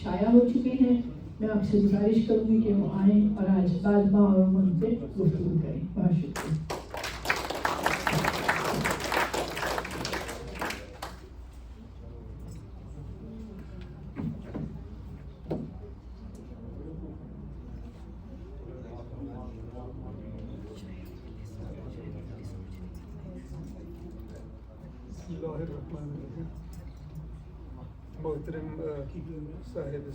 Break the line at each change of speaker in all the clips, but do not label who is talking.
شائع ہو چکے ہیں. میں آپ سے گزارش کروں گی کہ وہ آئیں اور آج بعد اور ان سے گفتگو کریں. بہت شکریہ.
محترم صاحب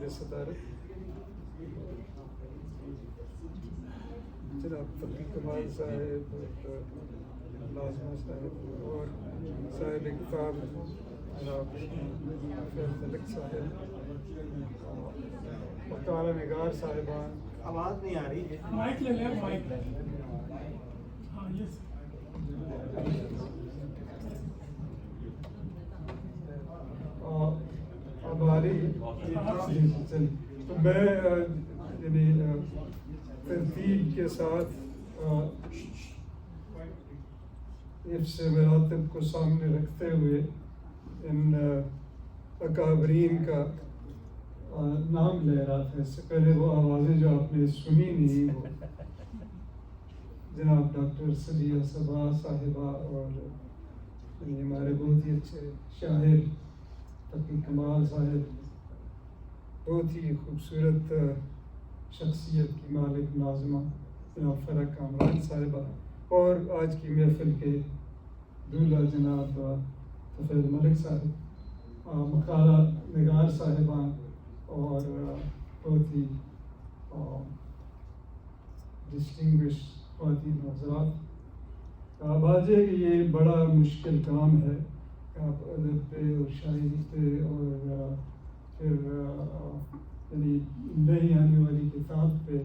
صدارت جناب تقی کمال صاحب، لازمہ صاحب اور صاحب کتاب جناب فیض ملک صاحب، مطالعہ نگار صاحبان.
آواز نہیں آ رہی ہے.
مائک لے لیں. مائک ہاں یس.
اب آ رہی ہے. تو میں یعنی ترتیب کے ساتھ حفظ مراتب کو سامنے رکھتے ہوئے ان اکابرین کا نام لے رہا تھا. اس سے پہلے وہ آوازیں جو آپ نے سنی نہیں، وہ جناب ڈاکٹر سدیہ صبا صاحبہ اور ہمارے بہت ہی اچھے شاعر تقی کمال صاحب، بہت ہی خوبصورت شخصیت کی مالک ناظمہ جناب فرح کامران صاحبہ، اور آج کی محفل کے دولہا جناب فیض ملک صاحب، مقالہ نگار صاحبان اور بہت ہی ڈسٹنگوش خواتین حضرات. واضح ہے کہ یہ بڑا مشکل کام ہے کہ آپ ادب پہ اور شاعری پہ اور پھر یعنی نئی آنے والی کتاب پہ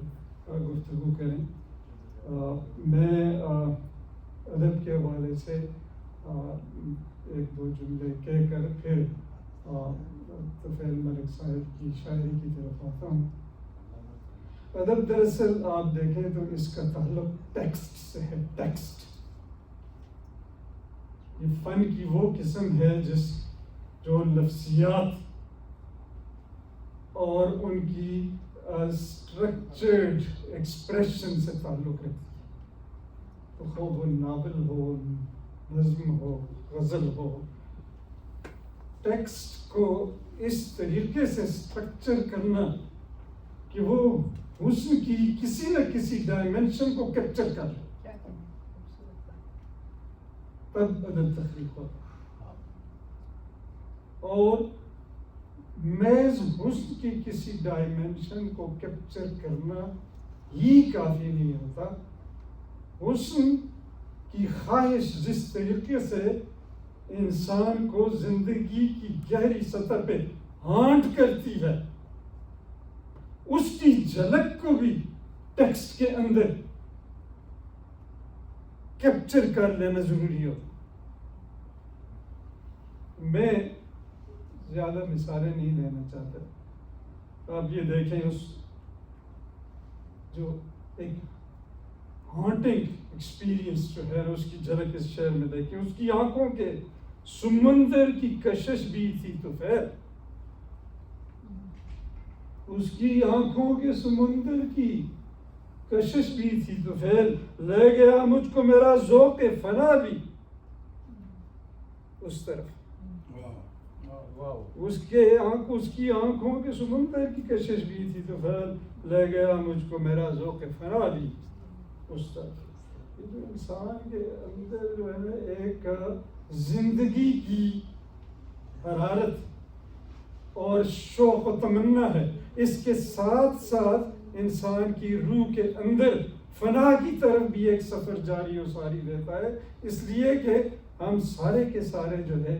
گفتگو کریں. میں ادب کے حوالے سے ایک دو جملے کہہ کر پھر فیض ملک صاحب کی شاعری کی طرف آتا ہوں. ادب دراصل آپ دیکھیں تو اس کا تعلق ٹیکسٹ سے ہے. ٹیکسٹ یہ فن کی وہ قسم ہے جو لفظیات اور ان کی اسٹرکچرڈ ایکسپریشن سے تعلق رکھتی ہے. تو خوب وہ ناول ہو، نظم ہو، غزل ہو، ٹیکسٹ کو اس طریقے سے اسٹرکچر کرنا کہ وہ حسن کی کسی نہ کسی ڈائمنشن کو کیپچر کر لے، تب ادب تخلیق ہوتا. اور محض حسن کی کسی ڈائمنشن کو کیپچر کرنا ہی کافی نہیں ہوتا. حسن کی خواہش جس طریقے سے انسان کو زندگی کی گہری سطح پہ ہانٹ کرتی ہے، اس کی جھلک کو بھی ٹیکسٹ کے اندر کیپچر کر لینا ضروری ہوتا. میں زیادہ مثالیں نہیں لینا چاہتا. آپ یہ دیکھیں اس جو ایک ہانٹنگ ایکسپیرینس جو ہے اس کی جھلک اس شہر میں دیکھیں. اس کی آنکھوں کے سمندر کی کشش بھی تھی تو پھر اس کی آنکھوں کے سمندر کی کشش بھی تھی تو پھر لے گیا مجھ کو میرا ذوق فنا بھی اس طرف. اس کی آنکھوں کے سمندر کی کشش بھی تھی تو پھر لے گیا مجھ کو میرا ذوق فنا بھی اس طرف. یہ جو انسان کے اندر جو ہے ایک زندگی کی حرارت اور شوق و تمنا ہے، اس کے ساتھ ساتھ انسان کی روح کے اندر فنا کی طرف بھی ایک سفر جاری و ساری رہتا ہے. اس لیے کہ ہم سارے کے سارے جو ہے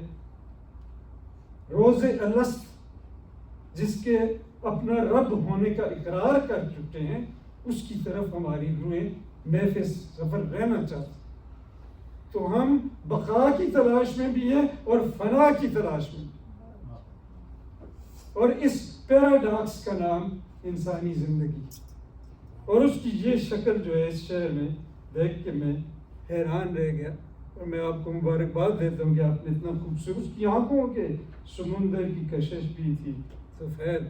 روز الست جس کے اپنا رب ہونے کا اقرار کر چکے ہیں، اس کی طرف ہماری روحیں محض سفر رہنا چاہتی. تو ہم بقا کی تلاش میں بھی ہیں اور فنا کی تلاش میں بھی. اور اس پیراڈاکس کا نام انسانی زندگی، اور اس کی یہ شکل جو ہے اس شہر میں دیکھ کے میں حیران رہ گیا. اور میں آپ کو مبارکباد دیتا ہوں کہ آپ نے اتنا خوبصورت، اس کی آنکھوں کے سمندر کی کشش بھی تھی سفید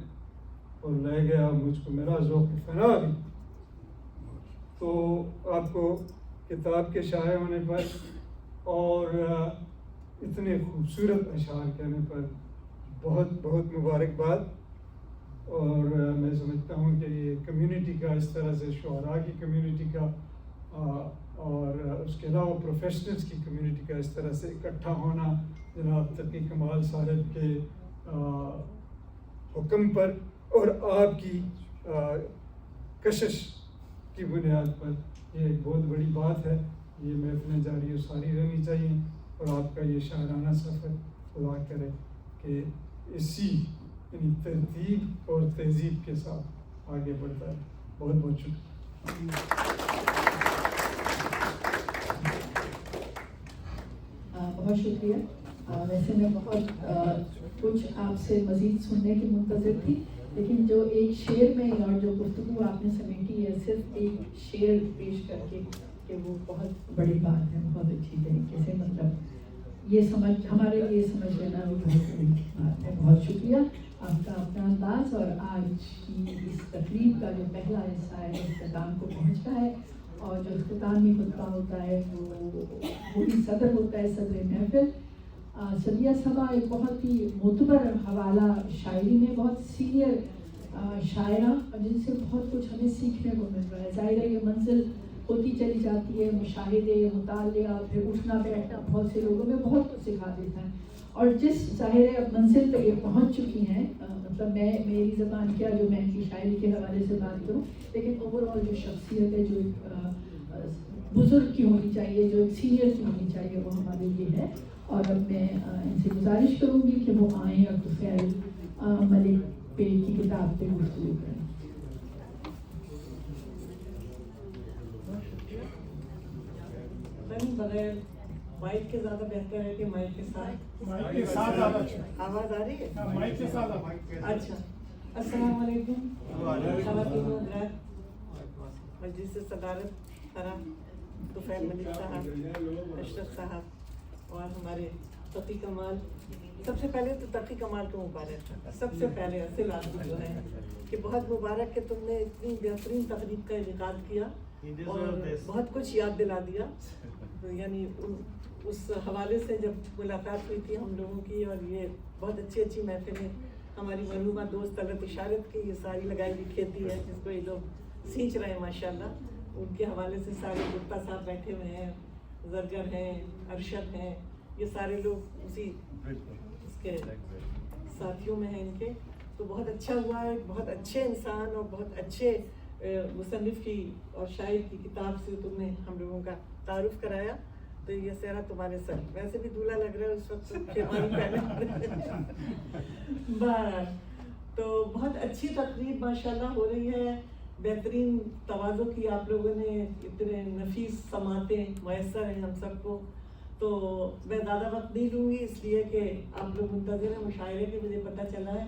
اور لے گیا مجھ کو میرا ذوق فنا بھی. تو آپ کو کتاب کے شائع ہونے پر اور اتنے خوبصورت اشعار کہنے پر بہت بہت مبارکباد. اور میں سمجھتا ہوں کہ یہ کمیونٹی کا اس طرح سے شعراء کی کمیونٹی کا اور اس کے علاوہ پروفیشنلز کی کمیونٹی کا اس طرح سے اکٹھا ہونا جناب تقی کمال صاحب کے حکم پر اور آپ کی کشش کی بنیاد پر یہ ایک بہت بڑی بات ہے. یہ محفلیں جاری و ساری رہنی چاہیے اور آپ کا یہ شاعرانہ سفر خدا کرے کہ اسی یعنی ترتیب اور تہذیب کے ساتھ آگے بڑھتا ہے. بہت بہت شکریہ.
بہت شکریہ. ویسے میں بہت کچھ آپ سے مزید سننے کی منتظر تھی، لیکن جو ایک شعر میں اور جو گفتگو آپ نے سمیٹی ہے صرف ایک شعر پیش کر کے کہ وہ بہت بڑی بات ہے، بہت اچھی طریقے سے مطلب یہ سمجھ ہمارے لیے سمجھ لینا وہ بہت بڑی بات ہے. بہت شکریہ آپ کا اپنا انداز. اور آج کی اس تقریب کا جو پہلا حصہ ہے اختتام کو پہنچا ہے اور جو اختتامی خطبہ ہوتا ہے وہی صدر ہوتا ہے، صدر محفل. سدیہ صبا ایک بہت ہی معتبر حوالہ شاعری میں بہت سینئر شاعرہ جن سے بہت کچھ ہمیں سیکھنے کو مل رہا ہے. ظاہر ہے یہ منزل ہوتی چلی جاتی ہے، مشاہدے، مطالعہ، پھر اٹھنا بیٹھنا بہت سے لوگوں میں بہت کچھ سکھا دیتا ہے. اور جس ظاہر منزل پہ یہ پہنچ چکی ہیں، مطلب میری زبان کیا جو میں ان کی شاعری کے حوالے سے بات کروں، لیکن اوور آل جو شخصیت ہے جو بزرگ کی ہونی چاہیے، جو سینئر کی ہونی چاہیے، وہ ہمارے لیے ہے. اور اب میں ان سے گزارش کروں گی کہ وہ آئیں اور طفیل ملک پہ کی کتاب پہ گفتگو کریں.
بغیر مائک کے زیادہ بہتر ہے کہ مائک کے ساتھ آواز آ رہی ہے؟ اچھا. السلام علیکم خواتین و حضرات. مجلس صدارت طرح طفیل ملک صاحب، اشرف صاحب اور ہمارے تقی کمال. سب سے پہلے تو تقی کمال کو مبارک. سب سے پہلے اصل آدمی جو ہے کہ بہت مبارک کہ تم نے اتنی بہترین تقریب کا انعقاد کیا اور بہت کچھ یاد دلا دیا. یعنی اس حوالے سے جب ملاقات ہوئی تھی ہم لوگوں کی، اور یہ بہت اچھی اچھی محفلیں ہماری مرحومہ دوست طلعت اشارت کی یہ ساری لگائی ہوئی کھیتی ہے جس کو یہ لوگ سینچ رہے ہیں ماشاءاللہ. ان کے حوالے سے سارے گپتا صاحب بیٹھے ہوئے ہیں، زرگر ہیں، ارشد ہیں، یہ سارے لوگ اسی اس کے ساتھیوں میں ہیں ان کے. تو بہت اچھا ہوا ہے. بہت اچھے انسان اور بہت اچھے مصنف کی اور شاعر کی کتاب سے تم نے ہم لوگوں کا تعارف کرایا. تو یہ سہرا تمہارے سر. ویسے بھی دولہا لگ رہا ہے اس وقت کھیمانی پہنے. بہرحال تو بہت اچھی تقریب ماشاءاللہ ہو رہی ہے. بہترین تواضع کی آپ لوگوں نے، اتنے نفیس سماعتیں میسر ہیں ہم سب کو. تو میں زیادہ وقت نہیں لوں گی اس لیے کہ آپ لوگ منتظر ہیں مشاعرے کے. مجھے پتہ چلا ہے.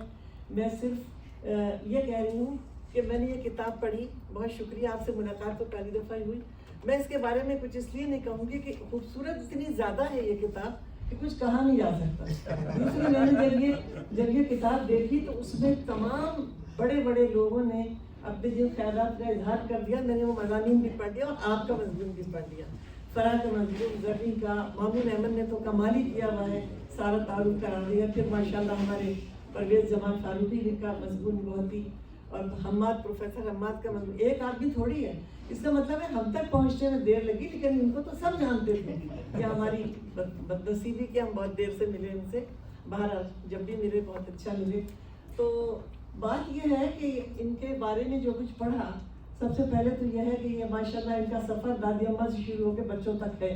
میں صرف یہ کہہ رہی ہوں کہ میں نے یہ کتاب پڑھی. بہت شکریہ، آپ سے ملاقات تو پہلی دفعہ ہی ہوئی. میں اس کے بارے میں کچھ اس لیے نہیں کہوں گی کہ خوبصورت اتنی زیادہ ہے یہ کتاب کہ کچھ کہا نہیں جا سکتا. دوسری میں نے جب یہ کتاب دیکھی تو اس میں تمام بڑے بڑے لوگوں نے اپنے جن خیالات کا اظہار کر دیا. میں نے وہ مضامین بھی پڑھ لیا اور آپ کا مضمون بھی پڑھ لیا. فرح کا مضمون، زرعی کا، مامون احمد نے تو کمال ہی کیا ہوا ہے، سارا تعارف کرا دیا. پھر ماشاءاللہ ہمارے پرویز جمال فاروقی کا مضمون بہت ہی، اور حماد، پروفیسر حماد کا مضمون. ایک آدمی تھوڑی ہے، اس کا مطلب ہے ہم تک پہنچنے میں دیر لگی، لیکن ان کو تو سب جانتے تھے کہ ہماری بدنصیبی کہ ہم بہت دیر سے ملے ان سے. بہرحال جب بھی ملے بہت اچھا ملے. تو بات یہ ہے کہ ان کے بارے میں جو کچھ پڑھا، سب سے پہلے تو یہ ہے کہ یہ ماشاءاللہ ان کا سفر دادی اماں سے شروع ہو کے بچوں تک ہے.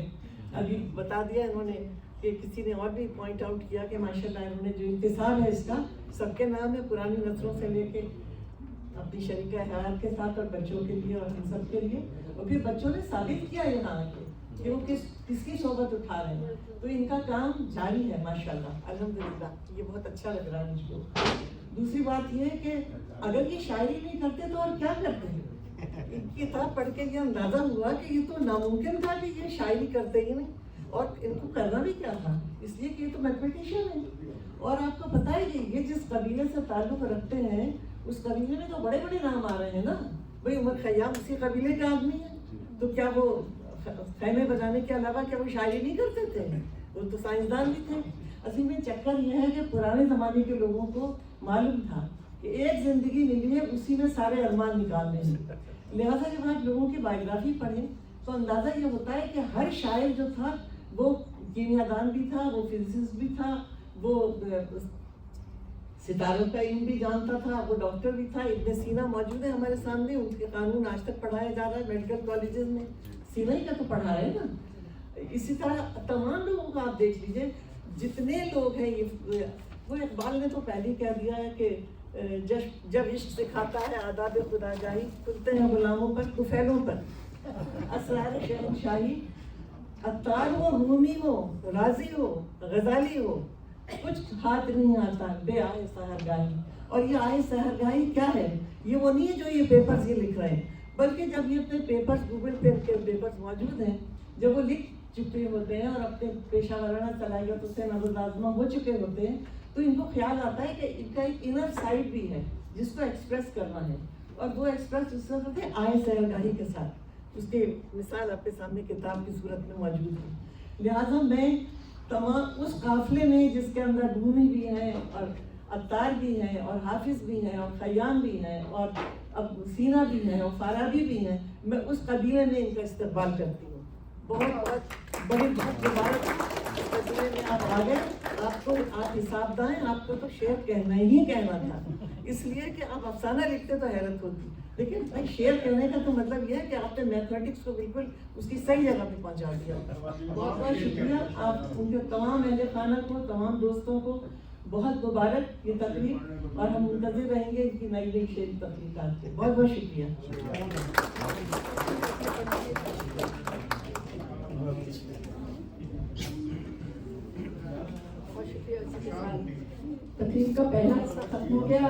ابھی بتا دیا انہوں نے کہ کسی نے اور بھی پوائنٹ آؤٹ کیا کہ ماشاءاللہ انہوں نے جو انتصاب ہے اس کا سب کے نام ہے، پرانی نسلوں سے لے کے اپنی شریکہ حیات کے ساتھ اور بچوں کے لیے اور ہم سب کے لیے. اور پھر بچوں نے ثابت کیا یہاں آ کے کہ وہ کس کی صحبت اٹھا رہے ہیں. تو ان کا کام جاری ہے ماشاءاللہ الحمدللہ. یہ بہت اچھا لگ رہا ہے مجھ کو. دوسری بات یہ ہے کہ اگر یہ شاعری نہیں کرتے تو اور کیا کرتے ہیں. ان کی کتاب پڑھ کے یہ اندازہ ہوا کہ یہ تو ناممکن تھا کہ یہ شاعری کرتے ہی نہیں، اور ان کو کرنا بھی کیا تھا، اس لیے کہ یہ تو میتھمیٹیشین ہے اور آپ کو پتہ ہے کہ یہ جس قبیلے سے تعلق رکھتے ہیں اس قبیلے میں تو بڑے بڑے نام آ رہے ہیں نا. بھائی عمر خیام اسی قبیلے کے آدمی ہیں, تو کیا وہ خیمے بجانے کے علاوہ کیا وہ شاعری نہیں کرتے تھے؟ وہ تو سائنسدان بھی تھے. اصل میں چکر یہ ہے کہ پرانے زمانے کے لوگوں کو معلوم تھا کہ ایک زندگی ملی ہے, اسی میں سارے ارمان نکالنے ہیں. لہٰذا جب آپ لوگوں کی بایوگرافی پڑھیں تو اندازہ یہ ہوتا ہے کہ ہر شاعر جو تھا وہ کیمیا دان بھی تھا, وہ فزسسٹ بھی تھا, وہ ستاروں کا علم بھی جانتا تھا, وہ ڈاکٹر بھی تھا. ابن سینا موجود ہے ہمارے سامنے, ان کے قانون آج تک پڑھایا جا رہا ہے میڈیکل کالجز میں. سینا ہی کا تو پڑھا ہے نا. اسی طرح تمام لوگوں کو آپ دیکھ لیجیے, جتنے لوگ ہیں یہ وہ اقبال نے تو پہلے ہی کہہ دیا ہے کہ جب عشق سکھاتا ہے آداب خدا گاہی, کھلتے ہیں غلاموں پر کفیلوں پر اسرار شہنشاہی. عطار ہو, رومی ہو, رازی ہو, غزالی ہو, کچھ ہاتھ نہیں آتا بے آئے سحرگاہی. اور یہ آئے سحرگاہی کیا ہے؟ یہ وہ نہیں ہے جو یہ پیپرز یہ لکھ رہے ہیں, بلکہ جب یہ اپنے پیپرز گوگل پہ کے پیپرز موجود ہیں, جب وہ لکھ چکے ہوتے ہیں اور اپنے پیشہ ورانہ صلاحیتوں سے نظر آزما ہو چکے ہوتے ہیں, تو ان کو خیال آتا ہے کہ ان کا ایک انر سائڈ بھی ہے جس کو ایکسپریس کرنا ہے, اور وہ ایکسپریس اس وقت ہے آئے سحرگاہی کے ساتھ. اس کی مثال آپ کے سامنے کتاب کی صورت میں موجود ہے. لہٰذا میں تمام اس قافلے میں جس کے اندر رومی بھی ہیں اور عطار بھی ہیں اور حافظ بھی ہیں اور خیام بھی ہیں اور اب سینا بھی ہیں اور فارابی بھی ہیں, میں اس قبیلے میں ان کا استقبال کرتی ہوں. بہت بہت بڑی بہت مبارک اس قبیلے میں آپ آ گئے. آپ حساب دائیں, آپ کو تو شعر کہنا ہی کہنا تھا, اس لیے کہ آپ افسانہ لکھتے تو حیرت ہوتی. لیکن بھائی شعر کہنے کا تو مطلب یہ ہے کہ آپ نے میتھمیٹکس کو بالکل اس کی صحیح جگہ پہ پہنچا دیا. بہت بہت شکریہ آپ ان کے تمام اہل خانہ کو, تمام دوستوں کو بہت مبارک یہ تقریب, اور ہم منتظر رہیں گے ان کی نئی نئی شعری تخلیقات کے. بہت بہت شکریہ.
تقریب کا پہلا حصہ ختم ہو گیا.